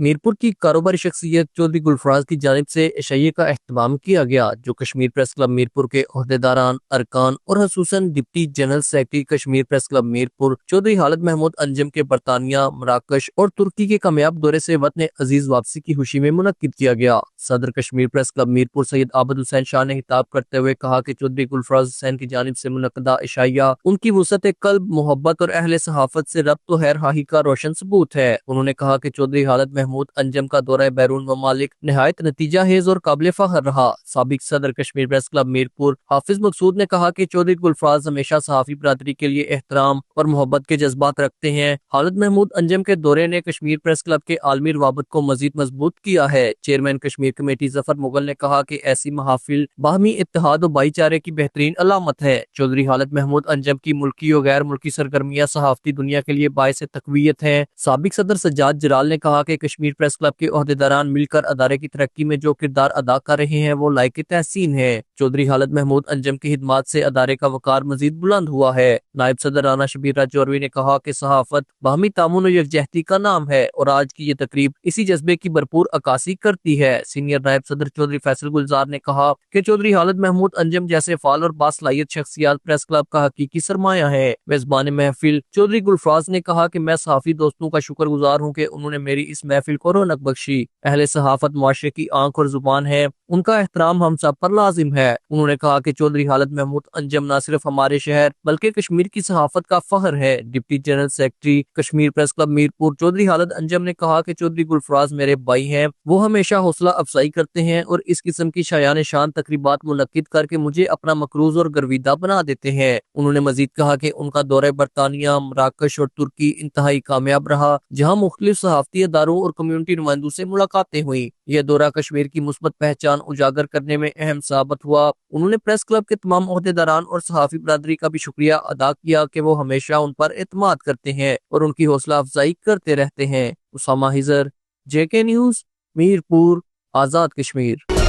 मीरपुर की कारोबारी शख्सियत चौधरी गुलफराज की जानिब से इशाइये का एहतमाम किया गया, जो कश्मीर प्रेस क्लब मीरपुर के ओहदेदारान, अरकान और खसूसन deputy general secretary Kashmir press club Mirpur Chaudhry Khalid Mahmood Anjum के बरतानिया, मराकश और तुर्की के कामयाब दौरे से वतन अजीज वापसी की खुशी में मुनक्किद किया गया। सदर कश्मीर प्रेस क्लब मीरपुर सैयद आबद हुसैन शाह ने खिताब करते हुए कहा कि चौधरी गुलफराज हुसैन की जानिब से मुनक्कदा इशाइया उनकी वुसअत कल्ब, मोहब्बत और अहले सहाफत से रब्त और खैरखाही का रोशन सबूत है। उन्होंने कहा कि चौधरी खालिद महमूद अंजम का दौरा बैरून ममालिक निहायत नतीजा हेज और काबिल फख्र रहा। साबिक सदर कश्मीर प्रेस क्लब मीरपुर हाफिज मकसूद ने कहा कि चौधरी गुलफराज हमेशा सहाफी बरादरी के लिए एहतराम और मोहब्बत के जज्बात रखते हैं। खालिद महमूद अंजम के दौरे ने कश्मीर प्रेस क्लब के आलमी रवाबत को मजीद मजबूत किया है। चेयरमैन कश्मीर कमेटी जफर मुगल ने कहा कि ऐसी महाफिल बाहमी इत्तेहाद और भाईचारे की बेहतरीन अलामत है। चौधरी खालिद महमूद अंजम की मुल्की और गैर मुल्की सरगर्मियां सहाफती दुनिया के लिए बायस तकवीयत है। साबिक सदर सज्जाद जलाल ने कहा कि कश्मीर प्रेस क्लब के ओहदेदारान मिलकर अदारे की तरक्की में जो किरदार अदा कर रहे हैं वो लायक तहसीन है। चौधरी खालिद महमूद अंजम की हिदमात से अदारे का वकार मजीद बुलंद हुआ है। नायब सदर राना शबीर राजौरवी ने कहा कि सहाफत बाहमी तामुन और यकजहती का नाम है और आज की ये तकरीब इसी जज्बे की भरपूर अक्कासी करती है। सीनियर नायब सदर चौधरी फैसल गुलजार ने कहा कि चौधरी खालिद महमूद अंजम जैसे फाल और बासलाहियत शख्सियत प्रेस क्लब का हकीकी सरमाया है। मेजबान महफिल चौधरी गुलफराज ने कहा कि मैं सहाफी दोस्तों का शुक्रगुजार हूँ कि उन्होंने मेरी इस महफिल को रौनक बख्शी। अहले सहाफत मुआशरे की आंख और जुबान है, उनका एहतराम हम सब पर लाजिम है। उन्होंने कहा कि चौधरी खालिद महमूद अंजम न सिर्फ हमारे शहर बल्कि कश्मीर की सहाफत का फख्र है। Deputy general secretary Kashmir press club Mirpur Chaudhry Khalid Anjum ने कहा कि चौधरी गुलफराज मेरे भाई हैं, वो हमेशा हौसला अफजाई करते हैं और इस किस्म की शायान शान तकरीबात मुनक्किद करके मुझे अपना मकरूज और गर्विदा बना देते हैं। उन्होंने मजीद कहा कि उनका दौरा बरतानिया, मराकश और तुर्की इंतहाई कामयाब रहा, जहाँ मुख्तलिफ सहाफती अदारों और कम्युनिटी नुमाइंदों से मुलाकातें हुई। यह दौरा कश्मीर की मुस्बत पहचान उजागर करने में अहम साबित हुआ। उन्होंने प्रेस क्लब के तमाम ओहदेदारान और सहाफी बरादरी का भी शुक्रिया अदा किया कि वो हमेशा उन पर एतमाद करते हैं और उनकी हौसला अफजाई करते रहते हैं। उसामा हिजर, JK न्यूज, मीरपुर, आजाद कश्मीर।